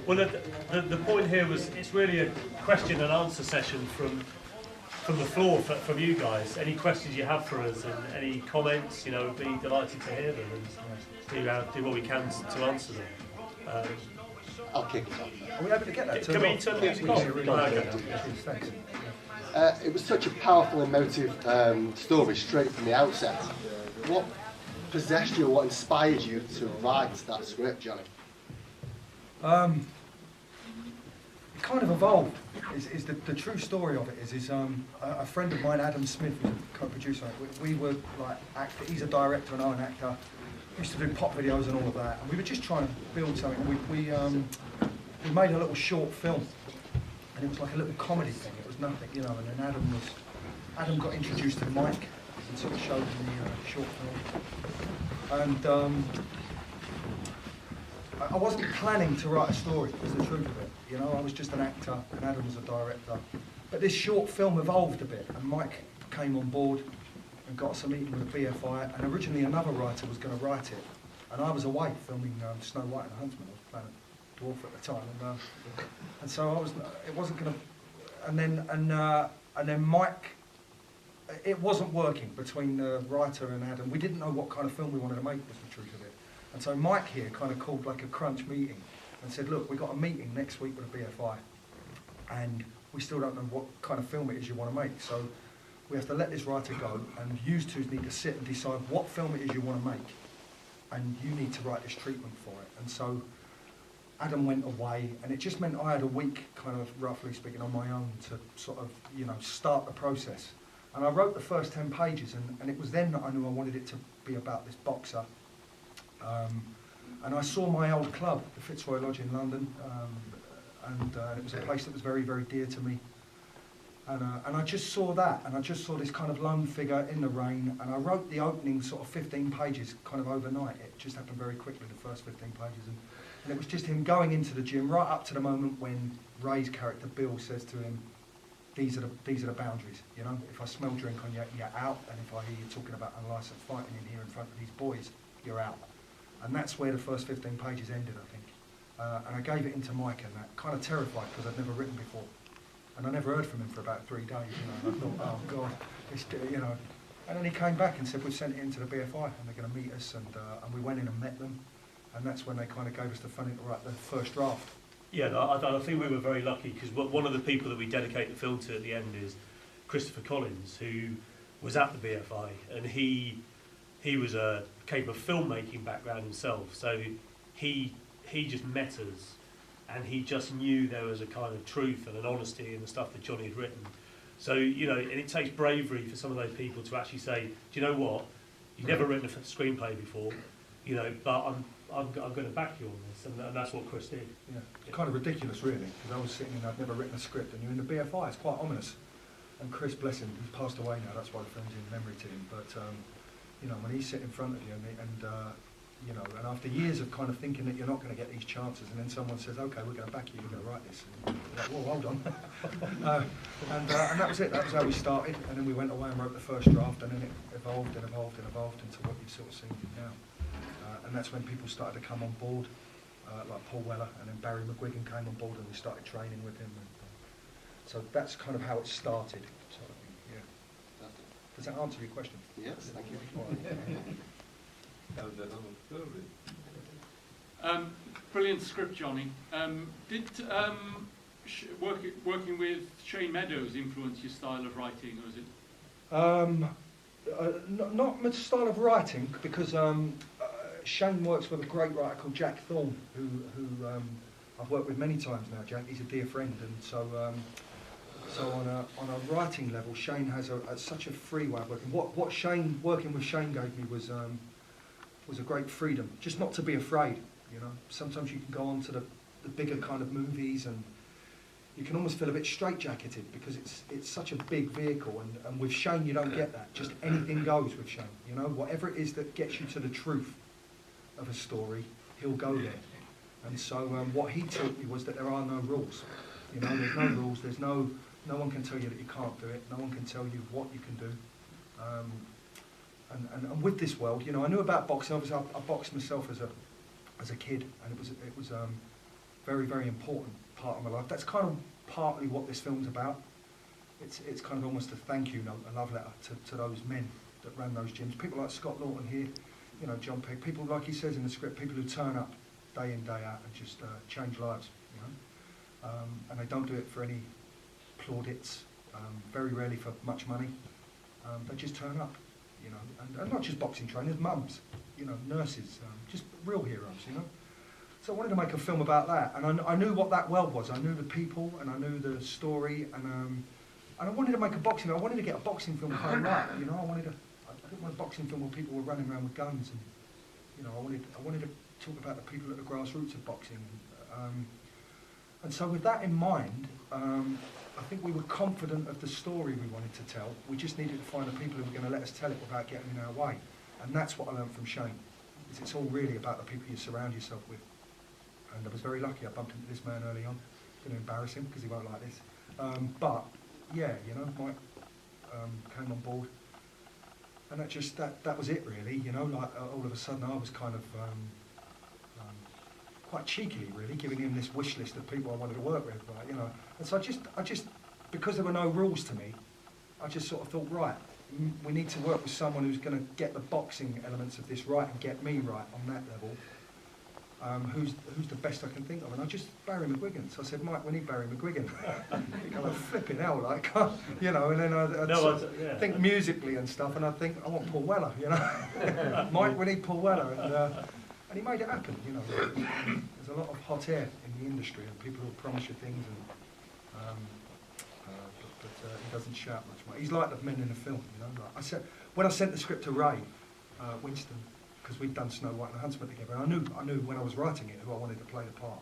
Well, the point here was it's really a question and answer session from the floor from you guys. Any questions you have for us and any comments, we'd be delighted to hear them and do what we can to answer them. I'll kick it off. Are we able to get that? Can we turn the music on? Okay. Thanks. It was such a powerful, emotive story straight from the outset. What possessed you, or what inspired you to write that script, Johnny? It kind of evolved. Is the true story of it is a friend of mine, Adam Smith, who's a co-producer. We were like actors. He's a director and I'm an actor. We used to do pop videos and all of that, and we were just trying to build something. We made a little short film, and it was like a little comedy thing. It was nothing, And then Adam got introduced to Mike and sort of showed him the short film. And I wasn't planning to write a story, was the truth of it. I was just an actor and Adam was a director. But this short film evolved a bit and Mike came on board and got us a meeting with the BFI, and originally another writer was going to write it. And I was away filming Snow White and the Huntsman. I was playing a dwarf at the time. And so it wasn't going to, and then Mike, it wasn't working between the writer and Adam. We didn't know what kind of film we wanted to make, was the truth of it. And so Mike here kind of called like a crunch meeting and said, look, we've got a meeting next week with the BFI and we still don't know what kind of film it is you want to make. So we have to let this writer go and you two need to sit and decide what film it is you want to make and you need to write this treatment for it. And so Adam went away and it just meant I had a week, kind of roughly speaking, on my own to sort of, start the process. And I wrote the first 10 pages and it was then that I knew I wanted it to be about this boxer. And I saw my old club, the Fitzroy Lodge in London, and it was a place that was very, very dear to me. And I just saw that, and I just saw this kind of lone figure in the rain, and I wrote the opening sort of 15 pages kind of overnight. It just happened very quickly, the first 15 pages. And it was just him going into the gym right up to the moment when Ray's character, Bill, says to him, these are the boundaries, If I smell drink on you, you're out, and if I hear you talking about unlicensed fighting in here in front of these boys, you're out. And that's where the first 15 pages ended, I think. And I gave it into Mike, and that kind of terrified because I'd never written before. And I never heard from him for about 3 days, And I thought, oh God, And then he came back and said, we've sent it into the BFI, and they're going to meet us. And we went in and met them, and that's when they kind of gave us the funding to write the first draft. Yeah, I think we were very lucky because one of the people that we dedicate the film to at the end is Christopher Collins, who was at the BFI, and he was came from a filmmaking background himself, so he just met us, and he just knew there was a kind of truth and an honesty in the stuff that Johnny had written. So and it takes bravery for some of those people to actually say, do you know what? You've never written a screenplay before, but I'm going to back you on this, and that's what Chris did. Yeah, it's kind of ridiculous, really, because I was sitting and I'd never written a script, and you're in the BFI. It's quite ominous. And Chris, bless him, he's passed away now. That's why the film's in memory to him. But when he's sitting in front of you, and after years of kind of thinking that you're not going to get these chances, and then someone says, "Okay, we're going to back you. You're going to write this." And you're like, "Whoa, hold on." And that was it. That was how we started. And then we went away and wrote the first draft, and then it evolved and evolved and evolved into what you've sort of seen now. And that's when people started to come on board, like Paul Weller, and then Barry McGuigan came on board, and we started training with him. And, so that's kind of how it started. Sort of thing. Yeah. Does that answer your question? Yes, thank you. Brilliant script, Johnny. Did working with Shane Meadows influence your style of writing, or is it? Not my style of writing, because Shane works with a great writer called Jack Thorne, who I've worked with many times now. Jack, he's a dear friend, and so on a writing level, Shane has such a free way of working. What Shane working with Shane gave me was a great freedom, just not to be afraid. Sometimes you can go on to the bigger kind of movies, and you can almost feel a bit straitjacketed because it's such a big vehicle. And with Shane, you don't get that. Just anything goes with Shane. Whatever it is that gets you to the truth of a story, he'll go there. And so what he taught me was that there are no rules. There's no rules. There's no one can tell you that you can't do it. No one can tell you what you can do. And with this world, I knew about boxing. Obviously, I boxed myself as a kid, and it was very, very important part of my life. That's kind of partly what this film's about. It's kind of almost a thank you note, a love letter to those men that ran those gyms. People like Scott Lawton here, you know, John Pegg, people like he says in the script, people who turn up day in, day out and just change lives, you know. And they don't do it for any plaudits, very rarely for much money. They just turn up, you know, and not just boxing trainers, mums, you know, nurses, just real heroes, you know. So I wanted to make a film about that, and I knew what that world was. I knew the people, and I knew the story, and I wanted to make a boxing. I wanted to get a boxing film kind of right, you know. I didn't want a boxing film where people were running around with guns, and you know, I wanted to talk about the people at the grassroots of boxing, and so with that in mind, I think we were confident of the story we wanted to tell. We just needed to find the people who were going to let us tell it without getting in our way, and that's what I learned from Shane. Is it's all really about the people you surround yourself with. And I was very lucky. I bumped into this man early on. Going to embarrass him because he won't like this. But yeah, you know, Mike came on board, and that was it really. You know, like all of a sudden I was kind of quite cheekily really giving him this wish list of people I wanted to work with, right? You know, and so I just because there were no rules to me, I just sort of thought, right, we need to work with someone who's going to get the boxing elements of this right and get me right on that level. Who's the best I can think of? And I just, Barry McGuigan. So I said, Mike, we need Barry McGuigan. I'm like, flipping hell, like, you know, and then I'd think musically and stuff, and I'd think, I want Paul Weller, you know. Mike, we need Paul Weller. And he made it happen, you know. There's a lot of hot air in the industry, and people who promise you things, and but he doesn't shout much more. He's like the men in the film, you know. Like when I sent the script to Ray Winstone, because we'd done Snow White and the Huntsman together, and I knew when I was writing it who I wanted to play the part,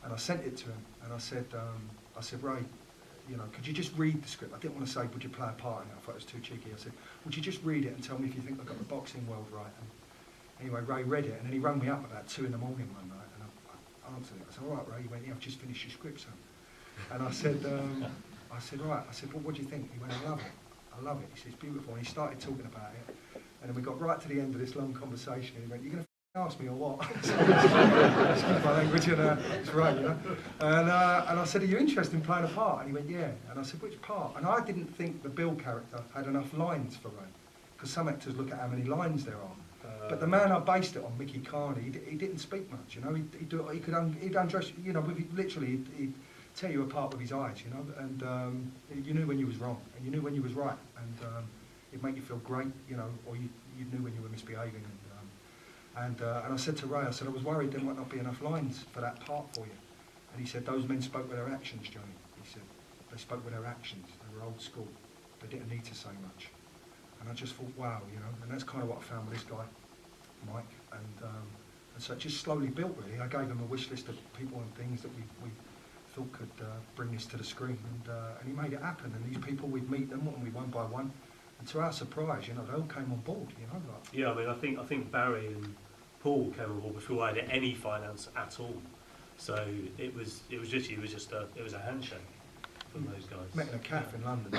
and I sent it to him, and I said, Ray, you know, could you just read the script? I didn't want to say, would you play a part in it? I thought it was too cheeky. I said, would you just read it and tell me if you think I got the boxing world right? And anyway, Ray read it, and then he rang me up about 2 in the morning one night, and I answered it. I said, all right, Ray. He went, yeah, I've just finished your script, son. And I said, all right. I said, well, what do you think? He went, I love it. I love it. He said, it's beautiful. And he started talking about it. And then we got right to the end of this long conversation, and he went, you're going to ask me or what? Excuse my language, and it's right, you know. And I said, are you interested in playing a part? And he went, yeah. And I said, which part? And I didn't think the Bill character had enough lines for Ray, because some actors look at how many lines there are. But the man I based it on, Mickey Carney, he didn't speak much, you know. He'd undress, you know, literally, he'd tear you apart with his eyes, you know. And you knew when you was wrong, and you knew when you was right, and it'd make you feel great, you know, or you knew when you were misbehaving. And I said to Ray, I said, I was worried there might not be enough lines for that part for you. And he said, those men spoke with their actions, Johnny. He said, they spoke with their actions. They were old school. They didn't need to say much. And I just thought, wow, you know, and that's kind of what I found with this guy, Mike. And so it just slowly built, really. I gave him a wish list of people and things that we thought could bring this to the screen. And he made it happen. And these people, we'd meet them, and we one by one. And to our surprise, you know, they all came on board, you know. Like. Yeah, I mean, I think Barry and Paul came on board before I had any finance at all. So it was a handshake from those guys. Met in a cafe in London.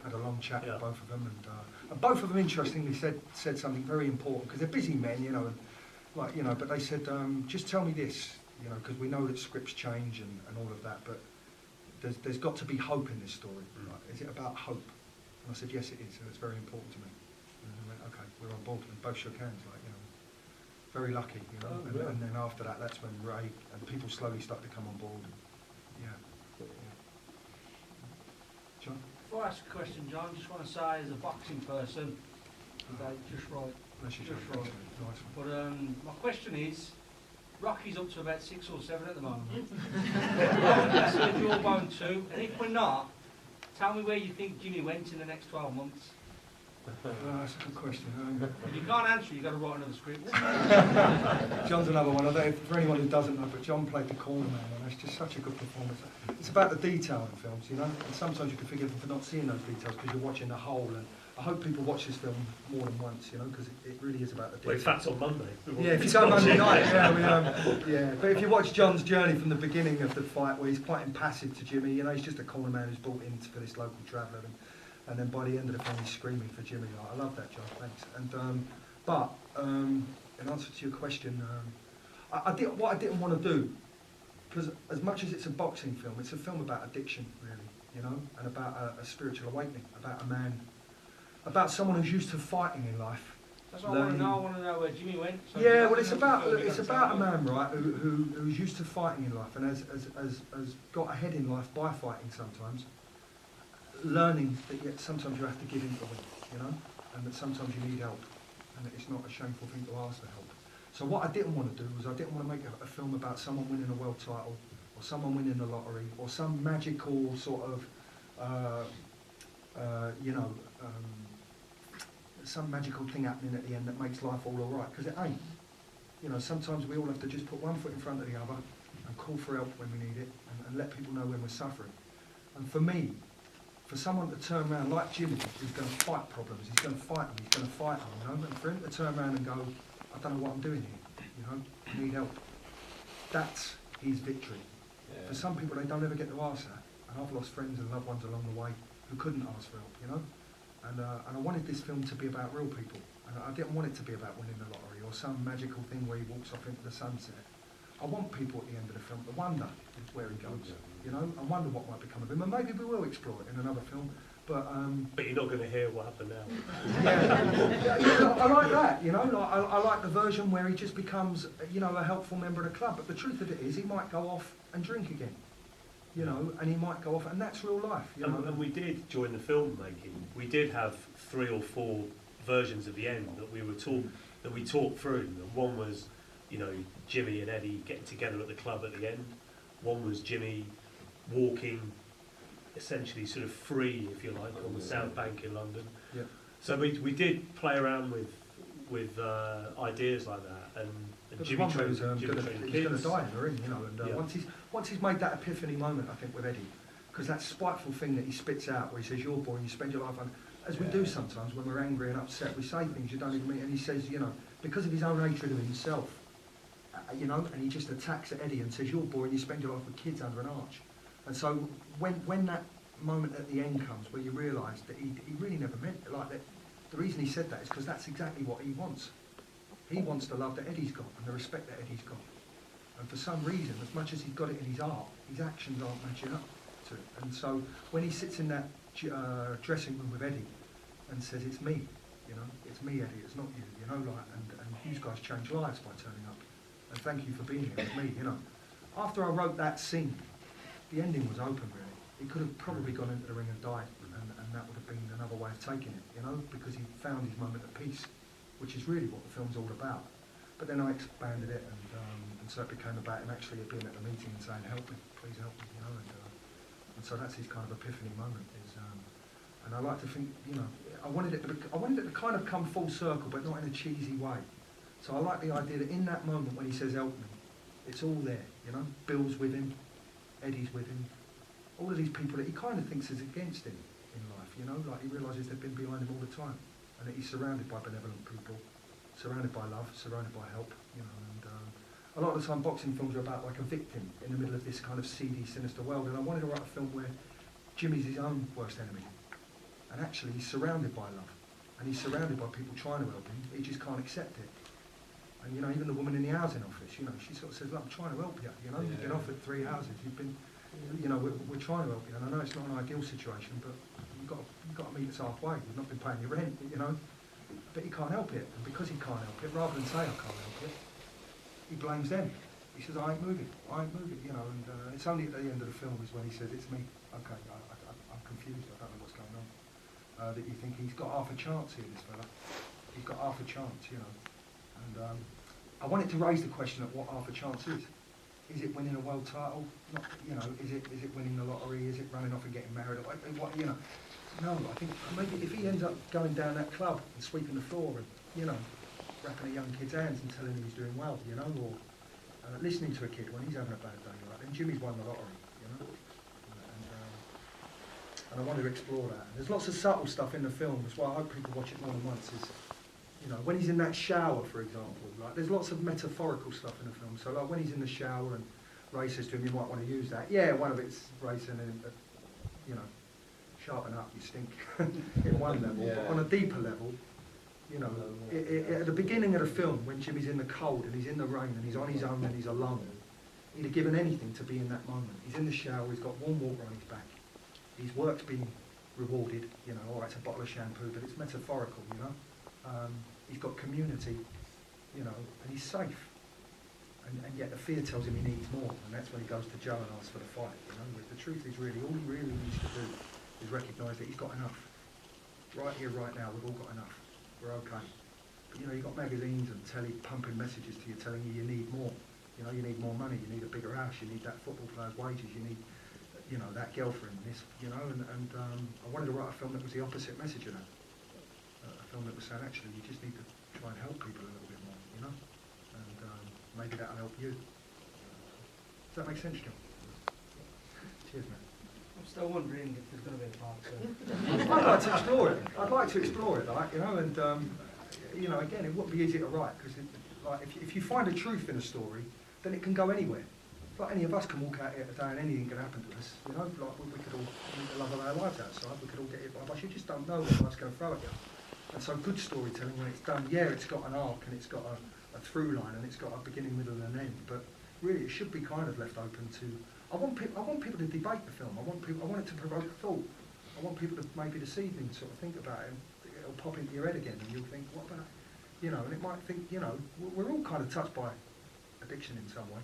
Had a long chat with both of them, and both of them interestingly said something very important, because they're busy men, you know, and like, you know, but they said, just tell me this, you know, because we know that scripts change and all of that, but there's got to be hope in this story. Right? Is it about hope? And I said, yes, it is, and it's very important to me. And they went, okay, we're on board, and both shook hands, like, you know, very lucky, you know. And then after that, that's when Ray and people slowly started to come on board. Yeah. John? Before I ask a question, John, I just want to say, as a boxing person, just right. Nice. But my question is, Rocky's up to about 6 or 7 at the moment. Let's see Jawbone 2, and if we're not, tell me where you think Jimmy went in the next 12 months. That's a good question. If you can't answer, you've got to write another script. John's another one. I don't know, for anyone who doesn't know, but John played the corner man, and that's just such a good performance. It's about the detail in films, you know, and sometimes you can forgive them for not seeing those details because you're watching the whole. And I hope people watch this film more than once, you know, because it really is about the detail. Well, in fact, on Monday. Yeah, if you go Monday night, But if you watch John's journey from the beginning of the fight, where he's quite impassive to Jimmy, you know, he's just a corner man who's brought in for this local traveller. And then by the end of the film, he's screaming for Jimmy. I love that, John. Thanks. And in answer to your question, what I didn't want to do, because as much as it's a boxing film, it's a film about addiction, really, you know, and about a spiritual awakening, about a man, about someone who's used to fighting in life. That's what I want to know. I want to know where Jimmy went. So Yeah, well, it's about a man, right, who's used to fighting in life and has got ahead in life by fighting sometimes, learning that yet sometimes you have to give in to win, you know, and that sometimes you need help, and that it's not a shameful thing to ask for help. So what I didn't want to do was I didn't want to make a film about someone winning a world title, or someone winning the lottery, or some magical sort of, some magical thing happening at the end that makes life all alright, because it ain't. You know, sometimes we all have to just put one foot in front of the other and call for help when we need it, and let people know when we're suffering. And for me, for someone to turn around like Jimmy, who's going to fight problems, he's going to fight them, he's going to fight them, you know, and for him to turn around and go, I don't know what I'm doing here, you know, I need help. That's his victory. Yeah. For some people, they don't ever get to ask that, and I've lost friends and loved ones along the way who couldn't ask for help, you know. And I wanted this film to be about real people, and I didn't want it to be about winning the lottery or some magical thing where he walks off into the sunset. I want people at the end of the film to wonder where he goes, you know, and wonder what might become of him, and maybe we will explore it in another film. But you're not going to hear what happened now. Yeah, I like that, you know. Like, I like the version where he just becomes, you know, a helpful member of the club. But the truth of it is, he might go off and drink again, you know, and he might go off, and that's real life, you know. And we did, during the film making, we did have 3 or 4 versions of the end that we talked through. And one was, you know, Jimmy and Eddie getting together at the club at the end. One was Jimmy walking, essentially sort of free, if you like, on the South Bank in London. Yeah. So we did play around with ideas like that, and Jimmy was going going to die in the ring, you know. And yeah. once he's made that epiphany moment, I think, with Eddie, because that spiteful thing that he spits out, where he says, "You're born, you spend your life on," as we do sometimes when we're angry and upset, we say things you don't even mean, and he says, you know, because of his own hatred of himself, you know, and he just attacks at Eddie and says, "You're boring, you spend your life with kids under an arch." And so when that moment at the end comes where you realise that he really never meant it like that, the reason he said that is because that's exactly what he wants. He wants the love that Eddie's got and the respect that Eddie's got. And for some reason, as much as he's got it in his art, his actions aren't matching up to it. And so when he sits in that dressing room with Eddie and says, "It's me, you know, it's me, Eddie, it's not you, you know, like, and you guys changed lives by turning up. And thank you for being here with me, you know." After I wrote that scene, the ending was open, really. He could have probably gone into the ring and died, and that would have been another way of taking it, you know, because he found his moment of peace, which is really what the film's all about. But then I expanded it, and so it became about him actually being at the meeting and saying, "Help me, please help me," you know, and so that's his kind of epiphany moment. And I like to think, you know, I wanted it to kind of come full circle, but not in a cheesy way. So I like the idea that in that moment when he says, "Help me," it's all there, you know. Bill's with him, Eddie's with him, all of these people that he kind of thinks is against him in life, you know, like he realises they've been behind him all the time, and that he's surrounded by benevolent people, surrounded by love, surrounded by help, you know. And a lot of the time boxing films are about like a victim in the middle of this kind of seedy, sinister world, and I wanted to write a film where Jimmy's his own worst enemy, and actually he's surrounded by love, and he's surrounded by people trying to help him, he just can't accept it. And you know, even the woman in the housing office, you know, she sort of says, "Look, I'm trying to help you, you know, you've been offered 3 houses, you've been, you know, we're trying to help you, and I know it's not an ideal situation, but you've got to meet us halfway, you've not been paying your rent, you know." But he can't help it, and because he can't help it, rather than say, "I can't help it," he blames them. He says, "I ain't moving, you know." And it's only at the end of the film is when he says, "It's me, okay, I'm confused, I don't know what's going on." That you think he's got half a chance here, this fella. He's got half a chance, you know. And I wanted to raise the question of what half a chance is. Is it winning a world title? Not, you know, is it winning the lottery? Is it running off and getting married? What, you know? No, I think maybe if he ends up going down that club and sweeping the floor and, you know, wrapping a young kid's hands and telling him he's doing well, you know, or listening to a kid when he's having a bad day, like, then Jimmy's won the lottery, you know. And I wanted to explore that. And there's lots of subtle stuff in the film as well. I hope people watch it more than once. Is, you know, when he's in that shower, for example, like there's lots of metaphorical stuff in the film. So like when he's in the shower and Ray says to him, "You might want to use that." Yeah, one of it's Ray saying, you know, "Sharpen up, you stink," in one level. Yeah. But on a deeper level, You know, at the beginning of the film, when Jimmy's in the cold and he's in the rain and he's on his own and he's alone, he'd have given anything to be in that moment. He's in the shower, he's got warm water on his back. His work's been rewarded, you know, all right, it's a bottle of shampoo, but it's metaphorical, you know. He's got community, you know, and he's safe. And yet the fear tells him he needs more, and that's when he goes to Joe and asks for the fight, you know. But the truth is really, all he really needs to do is recognise that he's got enough. Right here, right now, we've all got enough. We're okay. But, you know, you've got magazines and telly pumping messages to you telling you need more. You know, you need more money, you need a bigger house, you need that football player's wages, you need, you know, that girlfriend, this, you know, and I wanted to write a film that was the opposite message of that. A film that was saying, actually, you just need to try and help people a little bit more, you know, and maybe that'll help you. Does that make sense, John? Cheers, man. I'm still wondering if there's going to be a part two. I'd like to explore it. I'd like to explore it, like, you know, and, you know, again, it wouldn't be easy to write, because, like, if you find a truth in a story, then it can go anywhere. Like any of us can walk out here today and anything can happen to us, you know, like we could all meet the love of our lives outside, we could all get hit by a bus, you just don't know what life's going to throw at you. And so good storytelling, when it's done, yeah, it's got an arc and it's got a through line and it's got a beginning, middle and an end, but really it should be kind of left open to, I want people to debate the film, I want it to provoke thought, I want people to maybe this evening sort of think about it, and it'll pop into your head again and you'll think, what about, you know, and it might think, you know, we're all kind of touched by addiction in some way.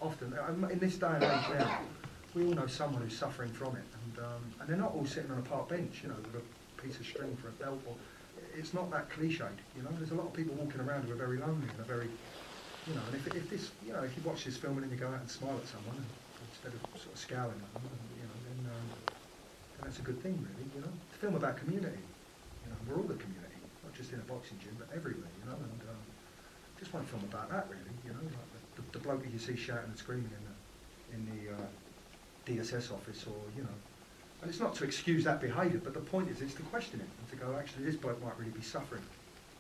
Often, in this day and age now, we all know someone who's suffering from it, and they're not all sitting on a park bench, you know, with a piece of string for a belt, or it's not that cliched, you know. There's a lot of people walking around who are very lonely and are very, you know, and if this, you know, if you watch this film and then you go out and smile at someone instead of sort of scowling at them, you know, then that's a good thing, really, you know. It's a film about community, you know. We're all the community, not just in a boxing gym, but everywhere, you know, and just want a film about that, really, you know, like the bloke that you see shouting and screaming in the DSS office, or, you know, and it's not to excuse that behaviour, but the point is it's to question it and to go, actually, this bloke might really be suffering.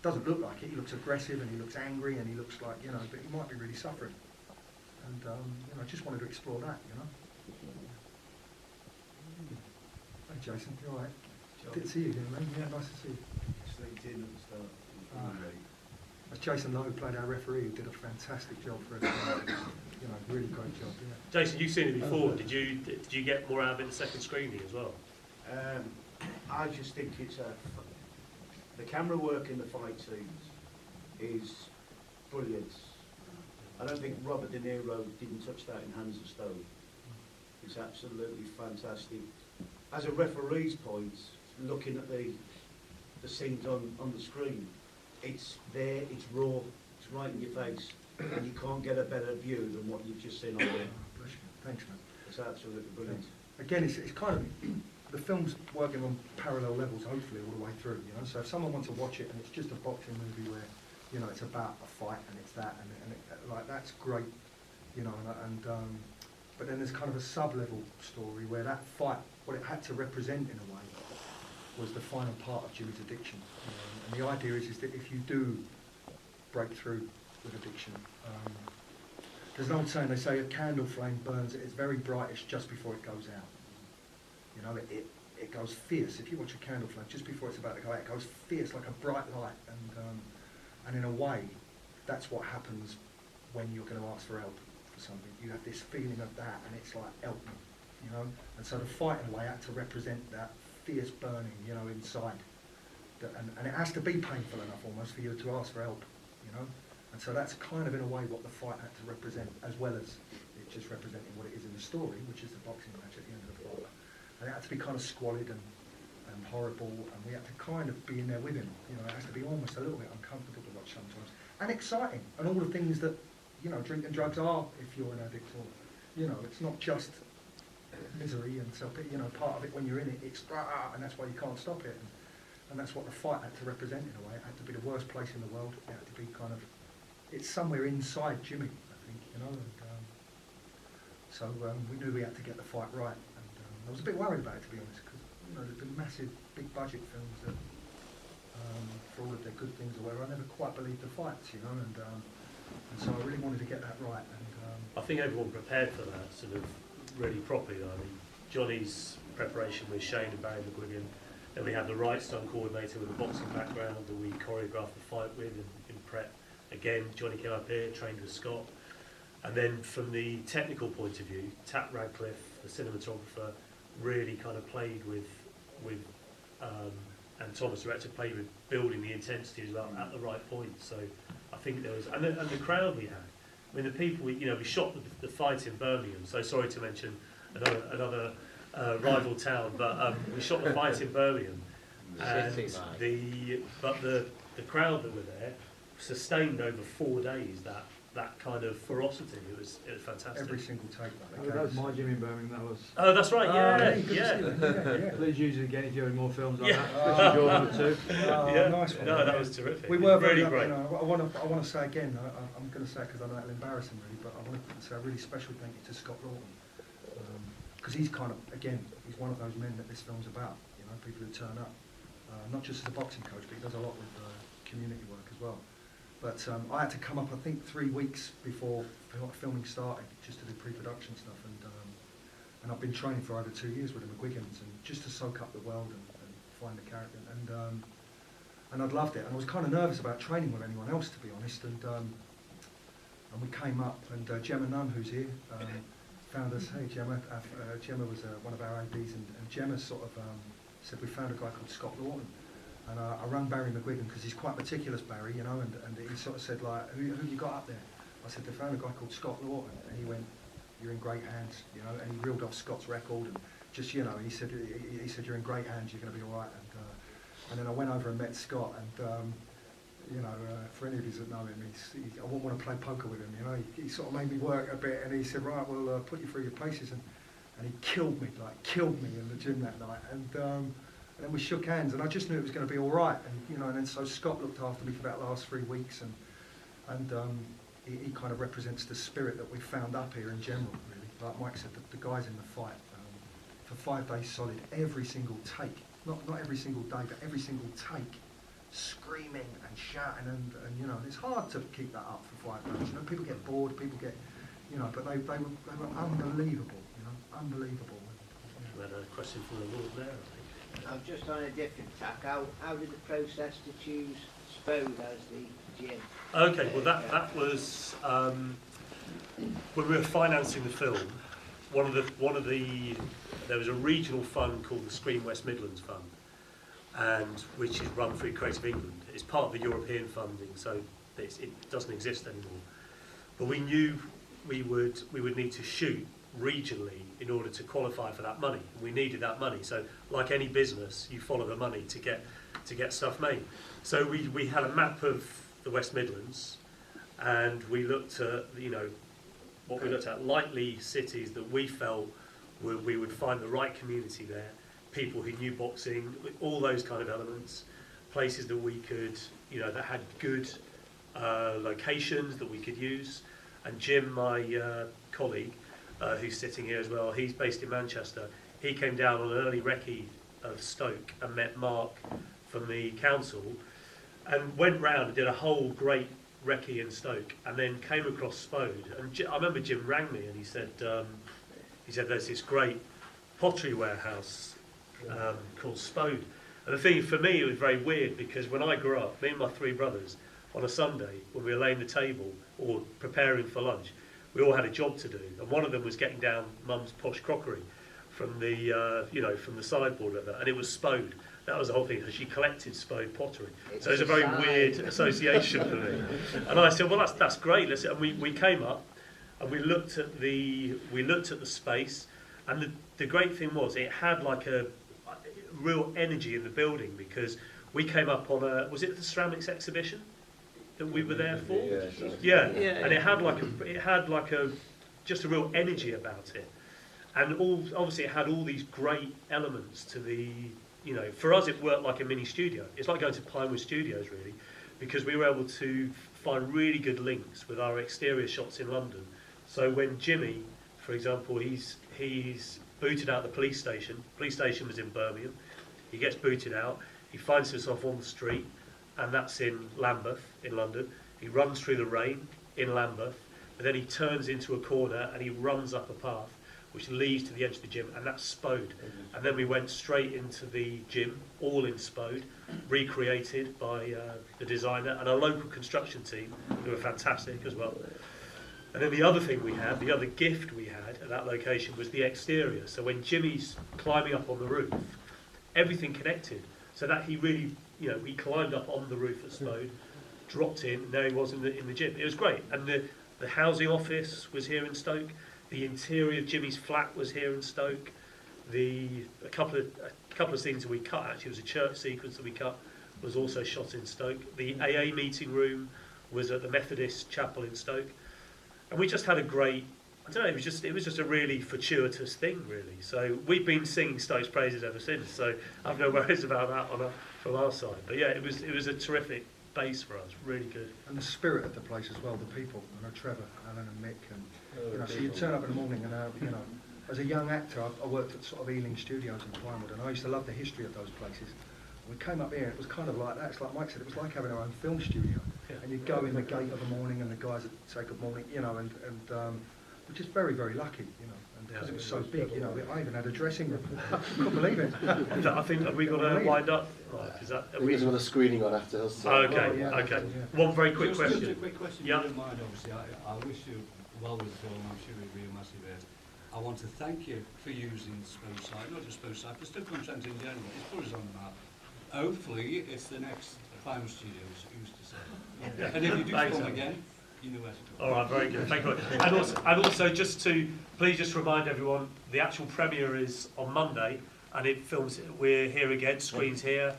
Doesn't look like it. He looks aggressive and he looks angry and he looks like, you know, but he might be really suffering. And you know, I just wanted to explore that, you know. Hey, Jason, you all right? Good to see you again, mate. Yeah, nice to see you. Slept in at the start. That's Jason Lowe, who played our referee, who did a fantastic job for us. You know, really great job. Yeah. Jason, you've seen it before. Did you get more out of it the second screening as well? I just think it's the camera work in the fight scenes is brilliant. I don't think Robert De Niro didn't touch that in Hands of Stone. It's absolutely fantastic. As a referee's point, looking at the scenes on the screen, it's there, it's raw, it's right in your face, and you can't get a better view than what you've just seen on there. Bless you. Thanks, man. It's absolutely brilliant. Again, it's kind of, the film's working on parallel levels, hopefully, all the way through, you know. So if someone wants to watch it and it's just a boxing movie where, you know, it's about a fight and it's that, and it, like, that's great, you know, but then there's kind of a sub-level story where that fight, what it had to represent in a way, was the final part of Jimmy's addiction. And the idea is that if you do break through with addiction, there's an old saying, they say a candle flame burns at its very brightest just before it goes out. You know, it goes fierce. If you watch a candle flame, just before it's about to go out, it goes fierce like a bright light. And in a way, that's what happens when you're going to ask for help for something. You have this feeling of that, and it's like, help me, you know. And so the fight, in a way, had to represent that fierce burning, you know, inside. And it has to be painful enough almost for you to ask for help, you know. And so that's kind of, in a way, what the fight had to represent, as well as it just representing what it is in the story, which is the boxing match at the end of the fight. And it had to be kind of squalid and horrible, and we had to kind of be in there with him. You know, it has to be almost a little bit uncomfortable to watch sometimes, and exciting, and all the things that, you know, drink and drugs are if you're an addict, or, you know, it's not just misery and self, you know, part of it when you're in it, it's and that's why you can't stop it, and that's what the fight had to represent in a way. It had to be the worst place in the world. It had to be kind of, it's somewhere inside Jimmy, I think, you know. And, so we knew we had to get the fight right, and I was a bit worried about it, to be honest, because, you know, there's been massive, big budget films that, for all of their good things or whatever, I never quite believed the fights, you know, and so I really wanted to get that right. And I think everyone prepared for that sort of really properly. I mean, Johnny's preparation with Shane and Barry McGuigan, Then we had the right stunt coordinator with a boxing background that we choreographed the fight with in prep. Again, Johnny came up here, trained with Scott. And then from the technical point of view, Tat Radcliffe, the cinematographer, really kind of played with and Thomas, director, played with building the intensity as well at the right point. So I think there was, and the crowd we had. I mean, the people, we shot the fight in Birmingham. So sorry to mention another rival town, but we shot the fight in Birmingham, and the crowd that were there sustained over 4 days that kind of ferocity. It was fantastic. Every single take. That was my Jimmy in Birmingham. That was. Oh, that's right. Yeah. Please use it again if you're doing more films like Yeah. that, especially Jawbone too. Yeah. Nice one. No, that was terrific. We were very really great. I want to say again. I'm going to say it because I know it'll embarrass him really, but I want to say a really special thank you to Scott Lawton, because he's kind of, again, he's one of those men that this film's about. You know, people who turn up, not just as a boxing coach, but he does a lot with community work as well. But I had to come up, I think, 3 weeks before filming started, just to do pre-production stuff, and I've been training for over 2 years with the McGuigans, and just to soak up the world and find the character, and I'd loved it, and I was kind of nervous about training with anyone else, to be honest, and we came up, and Gemma Nunn, who's here, found us. Hey, Gemma. Gemma was one of our ADs, and Gemma sort of said we found a guy called Scott Lawton. And I rang Barry McGuigan because he's quite meticulous, Barry, you know, and he sort of said, like, who you got up there? I said, they found a guy called Scott Lawton, and he went, you're in great hands, you know, and he reeled off Scott's record, and just, you know, he said you're in great hands, you're going to be all right, and then I went over and met Scott, and you know, for any of you that know him, I wouldn't want to play poker with him, you know, he sort of made me work a bit, and he said, right, we'll put you through your paces, and he killed me in the gym that night, and then we shook hands, and I just knew it was going to be all right. And you know, and then so Scott looked after me for that last 3 weeks, and he kind of represents the spirit that we found up here in general. Really, like Mike said, the guys in the fight for 5 days solid, every single take, not every single day, but every single take, screaming and shouting, and you know, it's hard to keep that up for 5 days. You know, people get bored, people get, you know, but they were unbelievable. You know, unbelievable. We had a question from the Lord there, I think. I'm just on a different tack. How did the process to choose Spode as the gym? Okay, well that was when we were financing the film. There was a regional fund called the Screen West Midlands Fund, and which is run through Creative England. It's part of the European funding, so it doesn't exist anymore. But we knew we would need to shoot regionally in order to qualify for that money. We needed that money. So like any business, you follow the money to get stuff made. So we had a map of the West Midlands, and we looked at, you know, what we looked at, likely cities that we felt we would find the right community there, people who knew boxing, all those kind of elements, places that we could, you know, that had good locations that we could use. And Jim, my colleague, who's sitting here as well, he's based in Manchester. He came down on an early recce of Stoke and met Mark from the council, and went round and did a whole great recce in Stoke, and then came across Spode. And I remember Jim rang me and he said there's this great pottery warehouse called Spode. And the thing for me, it was very weird, because when I grew up, me and my 3 brothers, on a Sunday when we were laying the table or preparing for lunch, we all had a job to do, and one of them was getting down Mum's posh crockery from the from the sideboard of that, and it was Spode. That was the whole thing. She collected Spode pottery, so it was a very weird association for me. And I said, well, that's great. And we came up and we looked at the space, and the great thing was it had like a real energy in the building, because we came up on was it the ceramics exhibition that we were there for? Yeah. And it had like a just a real energy about it, and obviously it had all these great elements to the, you know, for us it worked like a mini studio. It's like going to Pinewood Studios really, because we were able to find really good links with our exterior shots in London. So when Jimmy, for example, he's booted out the police station. Police station was in Birmingham. He gets booted out. He finds himself on the street, and that's in Lambeth, in London. He runs through the rain in Lambeth, but then he turns into a corner and he runs up a path which leads to the edge of the gym, and that's Spode. And then we went straight into the gym, all in Spode, recreated by the designer and a local construction team who were fantastic as well. And then the other thing we had, the other gift we had at that location was the exterior. So when Jimmy's climbing up on the roof, everything connected. So that he really, you know, he climbed up on the roof at Spode, dropped in, and there he was in the gym. It was great. And the housing office was here in Stoke. The interior of Jimmy's flat was here in Stoke. A couple of scenes that we cut, actually, it was a church sequence that we cut, was also shot in Stoke. The AA meeting room was at the Methodist Chapel in Stoke. And we just had a great, I don't know, it was just a really fortuitous thing, really. So we've been singing Stoke's praises ever since, so I've no worries about that from our side. But yeah, it was a terrific base for us, really good. And the spirit of the place as well, the people, you know, Trevor, Alan and Mick, and you know, so you turn up in the morning and you know, as a young actor, I worked at sort of Ealing Studios in Pinewood, and I used to love the history of those places. We came up here and it was kind of like that. It's like Mike said, it was like having our own film studio. Yeah. And you'd go in the gate of the morning and the guys would say good morning, you know, and we're just very, very lucky, you know. And because it was so big, you know, I even had a dressing room. I couldn't believe it. I think, have we got to wind up? Right, is that, I think there's another screening on after us. So. Okay, Oh, yeah, okay. yeah. One very quick Just question. a quick question, Yeah. if you don't mind, obviously. I wish you well with the film. I'm sure it'll be a massive hit. I want to thank you for using Stoke-on-Trent, not just Stoke-on-Trent, but Stoke-on-Trent in general. It's put us on the map. Hopefully, it's the next Clown Studios, who's to say. And if you do Thanks, film Alan. again, you know where to go. All right, very good. Thank you. And also, please just remind everyone, the actual premiere is on Monday, and it films. We're here again, screens here,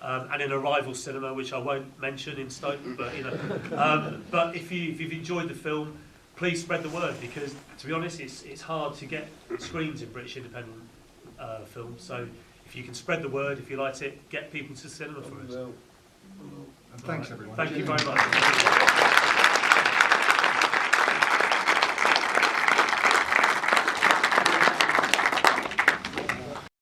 and in a rival cinema, which I won't mention in Stoke, but you know. But if you've enjoyed the film, please spread the word, because to be honest, it's hard to get screens in British independent films. So if you can spread the word, if you liked it, get people to the cinema for us. And thanks everyone. Thank you very much.